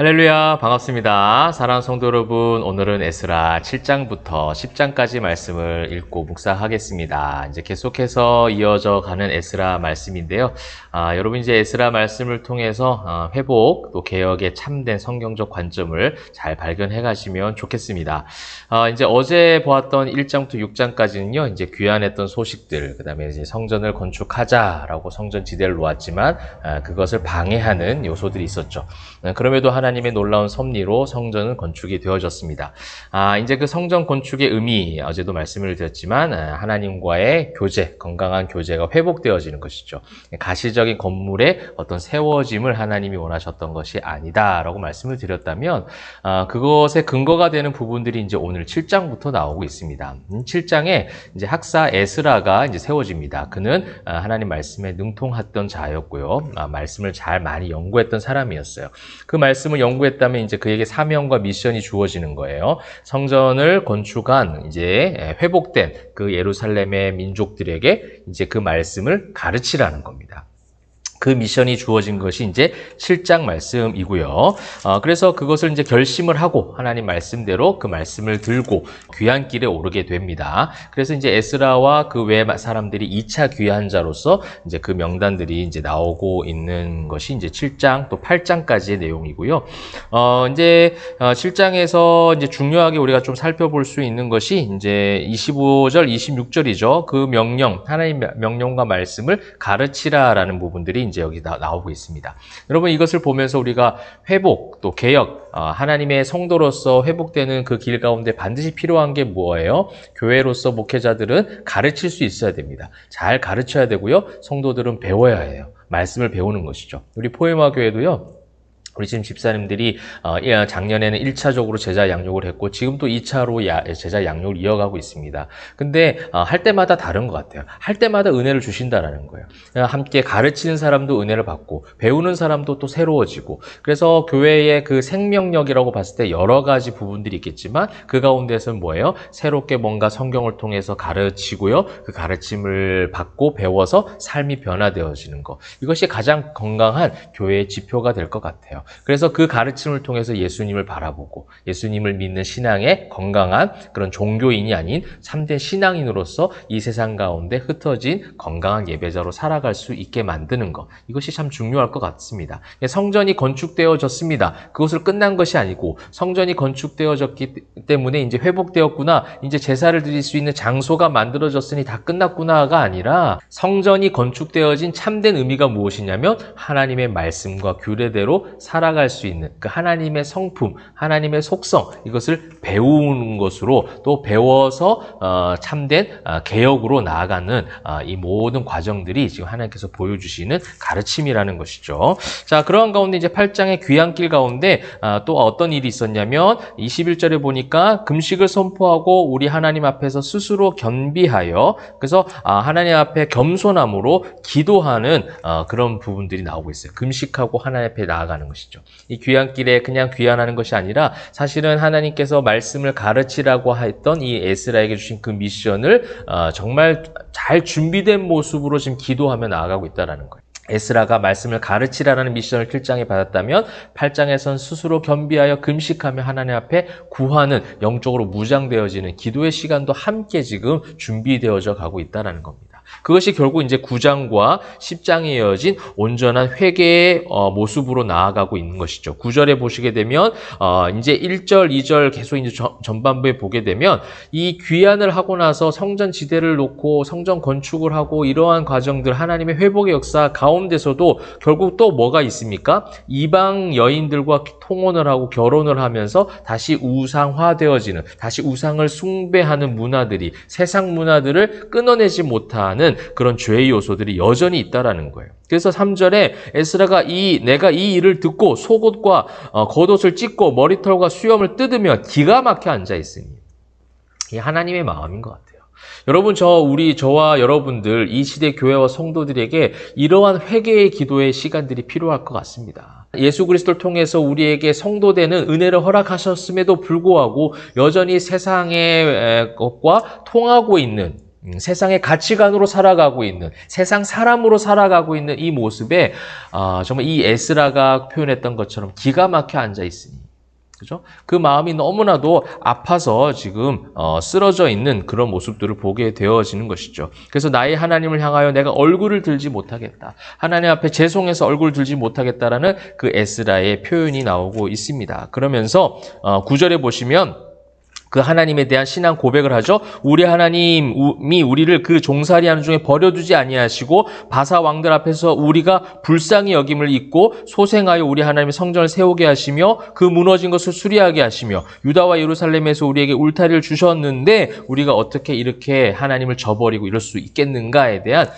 할렐루야, 반갑습니다. 사랑하는 성도 여러분, 오늘은 에스라 7장부터 10장까지 말씀을 읽고 묵상하겠습니다. 이제 계속해서 이어져 가는 에스라 말씀인데요. 여러분 이제 에스라 말씀을 통해서 회복, 또 개혁의 참된 성경적 관점을 잘 발견해 가시면 좋겠습니다. 이제 어제 보았던 1장부터 6장까지는요, 이제 귀환했던 소식들, 그 다음에 이제 성전을 건축하자라고 성전 지대를 놓았지만, 그것을 방해하는 요소들이 있었죠. 그럼에도 하나님의 놀라운 섭리로 성전은 건축이 되어졌습니다. 이제 그 성전 건축의 의미, 어제도 말씀을 드렸지만, 하나님과의 교제, 건강한 교제가 회복되어지는 것이죠. 가시적인 건물의 어떤 세워짐을 하나님이 원하셨던 것이 아니다라고 말씀을 드렸다면, 그것의 근거가 되는 부분들이 이제 오늘 7장부터 나오고 있습니다. 7장에 이제 학사 에스라가 이제 세워집니다. 그는 하나님 말씀에 능통했던 자였고요. 말씀을 잘 많이 연구했던 사람이었어요. 그 말씀을 연구했다면 이제 그에게 사명과 미션이 주어지는 거예요. 성전을 건축한 이제 회복된 그 예루살렘의 민족들에게 이제 그 말씀을 가르치라는 겁니다. 그 미션이 주어진 것이 이제 7장 말씀이고요. 그래서 그것을 이제 결심을 하고 하나님 말씀대로 그 말씀을 들고 귀환길에 오르게 됩니다. 그래서 이제 에스라와 그 외 사람들이 2차 귀환자로서 이제 그 명단들이 이제 나오고 있는 것이 이제 7장 또 8장까지의 내용이고요. 이제 7장에서 이제 중요하게 우리가 좀 살펴볼 수 있는 것이 이제 25절, 26절이죠. 그 명령, 하나님 명령과 말씀을 가르치라라는 부분들이 이제 여기 나오고 있습니다. 여러분 이것을 보면서 우리가 회복 또 개혁, 하나님의 성도로서 회복되는 그 길 가운데 반드시 필요한 게 뭐예요? 교회로서 목회자들은 가르칠 수 있어야 됩니다. 잘 가르쳐야 되고요. 성도들은 배워야 해요. 말씀을 배우는 것이죠. 우리 포에마 교회도요. 우리 지금 집사님들이 작년에는 1차적으로 제자 양육을 했고 지금 또 2차로 제자 양육을 이어가고 있습니다. 근데 할 때마다 다른 것 같아요. 할 때마다 은혜를 주신다라는 거예요. 함께 가르치는 사람도 은혜를 받고 배우는 사람도 또 새로워지고 그래서 교회의 그 생명력이라고 봤을 때 여러 가지 부분들이 있겠지만 그 가운데서는 뭐예요? 새롭게 뭔가 성경을 통해서 가르치고요. 그 가르침을 받고 배워서 삶이 변화되어지는 것. 이것이 가장 건강한 교회의 지표가 될 것 같아요. 그래서 그 가르침을 통해서 예수님을 바라보고 예수님을 믿는 신앙의 건강한 그런 종교인이 아닌 참된 신앙인으로서 이 세상 가운데 흩어진 건강한 예배자로 살아갈 수 있게 만드는 것. 이것이 참 중요할 것 같습니다. 성전이 건축되어졌습니다. 그것을 끝난 것이 아니고 성전이 건축되어졌기 때문에 이제 회복되었구나. 이제 제사를 드릴 수 있는 장소가 만들어졌으니 다 끝났구나가 아니라 성전이 건축되어진 참된 의미가 무엇이냐면 하나님의 말씀과 규례대로 살아갈 수 있는 그 하나님의 성품, 하나님의 속성 이것을 배우는 것으로 또 배워서 참된 개혁으로 나아가는 이 모든 과정들이 지금 하나님께서 보여주시는 가르침이라는 것이죠. 자, 그러한 가운데 이제 8장의 귀환길 가운데 또 어떤 일이 있었냐면 21절에 보니까 금식을 선포하고 우리 하나님 앞에서 스스로 겸비하여 그래서 하나님 앞에 겸손함으로 기도하는 그런 부분들이 나오고 있어요. 금식하고 하나님 앞에 나아가는 것이죠. 이 귀환길에 그냥 귀환하는 것이 아니라 사실은 하나님께서 말씀을 가르치라고 했던 이 에스라에게 주신 그 미션을 정말 잘 준비된 모습으로 지금 기도하며 나아가고 있다는 거예요. 에스라가 말씀을 가르치라는 미션을 7장에 받았다면 8장에선 스스로 겸비하여 금식하며 하나님 앞에 구하는 영적으로 무장되어지는 기도의 시간도 함께 지금 준비되어져 가고 있다는 겁니다. 그것이 결국 이제 9장과 10장에 이어진 온전한 회개의 모습으로 나아가고 있는 것이죠. 9절에 보시게 되면 이제 1절, 2절 계속 이제 전반부에 보게 되면 이 귀환을 하고 나서 성전 지대를 놓고 성전 건축을 하고 이러한 과정들 하나님의 회복의 역사 가운데서도 결국 또 뭐가 있습니까? 이방 여인들과 통혼을 하고 결혼을 하면서 다시 우상화되어지는 다시 우상을 숭배하는 문화들이 세상 문화들을 끊어내지 못하는 그런 죄의 요소들이 여전히 있다라는 거예요. 그래서 3절에 에스라가 내가 이 일을 듣고 속옷과 겉옷을 찢고 머리털과 수염을 뜯으며 기가 막혀 앉아 있으니 이 하나님의 마음인 것 같아요. 여러분 저와 여러분들 이 시대 교회와 성도들에게 이러한 회개의 기도의 시간들이 필요할 것 같습니다. 예수 그리스도를 통해서 우리에게 성도되는 은혜를 허락하셨음에도 불구하고 여전히 세상의 것과 통하고 있는 세상의 가치관으로 살아가고 있는, 세상 사람으로 살아가고 있는 이 모습에 정말 이 에스라가 표현했던 것처럼 기가 막혀 앉아 있으니, 그죠? 그 마음이 너무나도 아파서 지금 쓰러져 있는 그런 모습들을 보게 되어지는 것이죠. 그래서 나의 하나님을 향하여 내가 얼굴을 들지 못하겠다. 하나님 앞에 죄송해서 얼굴을 들지 못하겠다라는 그 에스라의 표현이 나오고 있습니다. 그러면서 9절에 보시면 그 하나님에 대한 신앙 고백을 하죠. 우리 하나님이 우리를 그 종살이하는 중에 버려두지 아니하시고 바사 왕들 앞에서 우리가 불쌍히 여김을 잊고 소생하여 우리 하나님의 성전을 세우게 하시며 그 무너진 것을 수리하게 하시며 유다와 예루살렘에서 우리에게 울타리를 주셨는데 우리가 어떻게 이렇게 하나님을 저버리고 이럴 수 있겠는가에 대한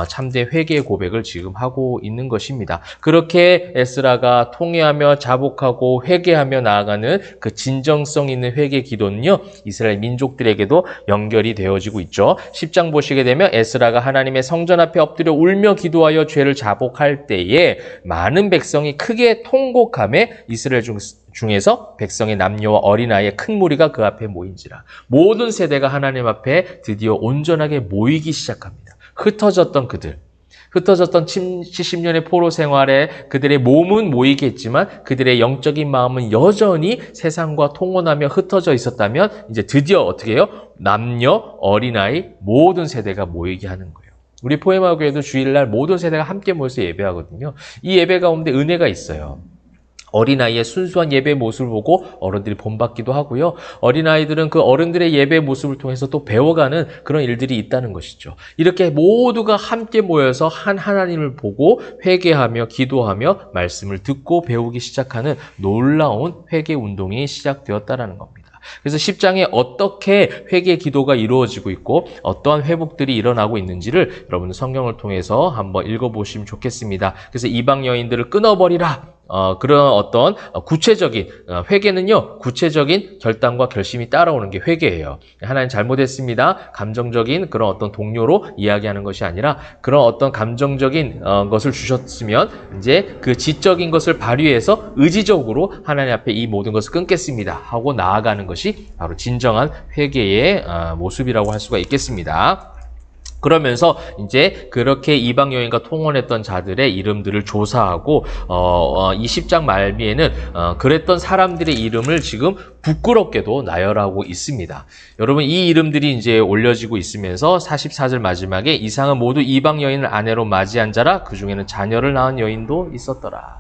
참된 회개의 고백을 지금 하고 있는 것입니다. 그렇게 에스라가 통회하며 자복하고 회개하며 나아가는 그 진정성 있는 회개 기도는요, 이스라엘 민족들에게도 연결이 되어지고 있죠. 10장 보시게 되면 에스라가 하나님의 성전 앞에 엎드려 울며 기도하여 죄를 자복할 때에 많은 백성이 크게 통곡하며 이스라엘 중에서 백성의 남녀와 어린아이의 큰 무리가 그 앞에 모인지라. 모든 세대가 하나님 앞에 드디어 온전하게 모이기 시작합니다. 흩어졌던 70년의 포로 생활에 그들의 몸은 모이겠지만 그들의 영적인 마음은 여전히 세상과 통혼하며 흩어져 있었다면 이제 드디어 어떻게 해요? 남녀, 어린아이 모든 세대가 모이게 하는 거예요. 우리 포에마 교회도 주일날 모든 세대가 함께 모여서 예배하거든요. 이 예배 가운데 은혜가 있어요. 어린아이의 순수한 예배의 모습을 보고 어른들이 본받기도 하고요. 어린아이들은 그 어른들의 예배의 모습을 통해서 또 배워가는 그런 일들이 있다는 것이죠. 이렇게 모두가 함께 모여서 한 하나님을 보고 회개하며 기도하며 말씀을 듣고 배우기 시작하는 놀라운 회개 운동이 시작되었다는 겁니다. 그래서 10장에 어떻게 회개 기도가 이루어지고 있고 어떠한 회복들이 일어나고 있는지를 여러분 성경을 통해서 한번 읽어보시면 좋겠습니다. 그래서 이방 여인들을 끊어버리라. 그런 어떤 구체적인 회개는요, 구체적인 결단과 결심이 따라오는 게 회개예요. 하나님 잘못했습니다. 감정적인 그런 어떤 동료로 이야기하는 것이 아니라 그런 어떤 감정적인 것을 주셨으면 이제 그 지적인 것을 발휘해서 의지적으로 하나님 앞에 이 모든 것을 끊겠습니다 하고 나아가는 것이 바로 진정한 회개의 모습이라고 할 수가 있겠습니다. 그러면서 이제 그렇게 이방 여인과 통혼했던 자들의 이름들을 조사하고 이 10장 말미에는 그랬던 사람들의 이름을 지금 부끄럽게도 나열하고 있습니다. 여러분 이 이름들이 이제 올려지고 있으면서 44절 마지막에 이상은 모두 이방 여인을 아내로 맞이한 자라 그 중에는 자녀를 낳은 여인도 있었더라.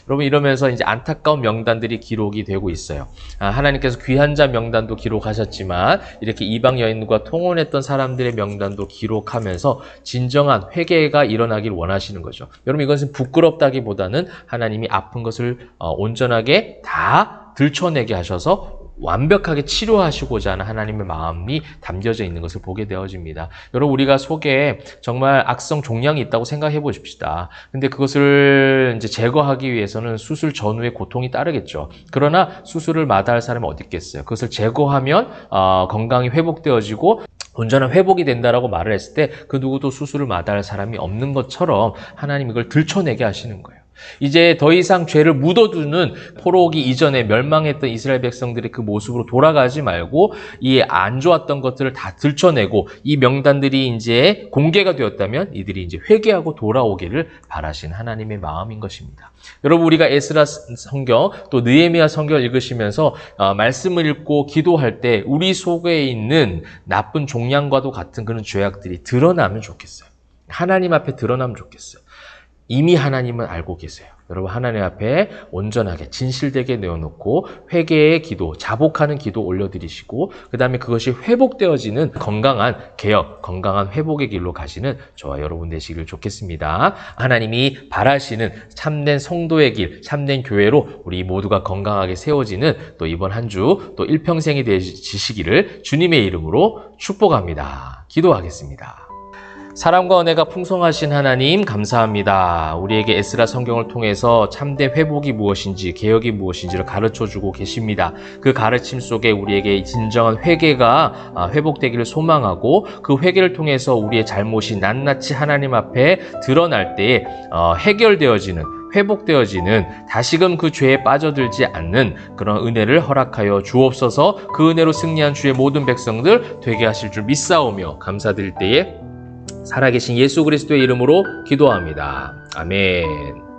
여러분 이러면서 이제 안타까운 명단들이 기록이 되고 있어요. 하나님께서 귀한 자 명단도 기록하셨지만 이렇게 이방 여인과 통혼했던 사람들의 명단도 기록하면서 진정한 회개가 일어나길 원하시는 거죠. 여러분 이것은 부끄럽다기보다는 하나님이 아픈 것을 온전하게 다 들춰내게 하셔서 완벽하게 치료하시고자 하는 하나님의 마음이 담겨져 있는 것을 보게 되어집니다. 여러분 우리가 속에 정말 악성 종양이 있다고 생각해 보십시다. 근데 그것을 이제 제거하기 위해서는 수술 전후에 고통이 따르겠죠. 그러나 수술을 마다할 사람이 어디 있겠어요. 그것을 제거하면 건강이 회복되어지고 온전한 회복이 된다라고 말을 했을 때 그 누구도 수술을 마다할 사람이 없는 것처럼 하나님 이걸 들춰내게 하시는 거예요. 이제 더 이상 죄를 묻어두는 포로 오기 이전에 멸망했던 이스라엘 백성들의 그 모습으로 돌아가지 말고 이 안 좋았던 것들을 다 들춰내고 이 명단들이 이제 공개가 되었다면 이들이 이제 회개하고 돌아오기를 바라신 하나님의 마음인 것입니다. 여러분 우리가 에스라 성경 또 느헤미야 성경을 읽으시면서 말씀을 읽고 기도할 때 우리 속에 있는 나쁜 종양과도 같은 그런 죄악들이 드러나면 좋겠어요. 하나님 앞에 드러나면 좋겠어요. 이미 하나님은 알고 계세요. 여러분 하나님 앞에 온전하게 진실되게 내어놓고 회개의 기도, 자복하는 기도 올려드리시고 그 다음에 그것이 회복되어지는 건강한 개혁, 건강한 회복의 길로 가시는 저와 여러분 되시길 좋겠습니다. 하나님이 바라시는 참된 성도의 길, 참된 교회로 우리 모두가 건강하게 세워지는 또 이번 한 주 또 일평생이 되시기를 주님의 이름으로 축복합니다. 기도하겠습니다. 사랑과 은혜가 풍성하신 하나님 감사합니다. 우리에게 에스라 성경을 통해서 참된 회복이 무엇인지 개혁이 무엇인지를 가르쳐주고 계십니다. 그 가르침 속에 우리에게 진정한 회개가 회복되기를 소망하고 그 회개를 통해서 우리의 잘못이 낱낱이 하나님 앞에 드러날 때에 해결되어지는 회복되어지는, 다시금 그 죄에 빠져들지 않는 그런 은혜를 허락하여 주옵소서. 그 은혜로 승리한 주의 모든 백성들 되게 하실 줄 믿사오며 감사드릴 때에 살아계신 예수 그리스도의 이름으로 기도합니다. 아멘.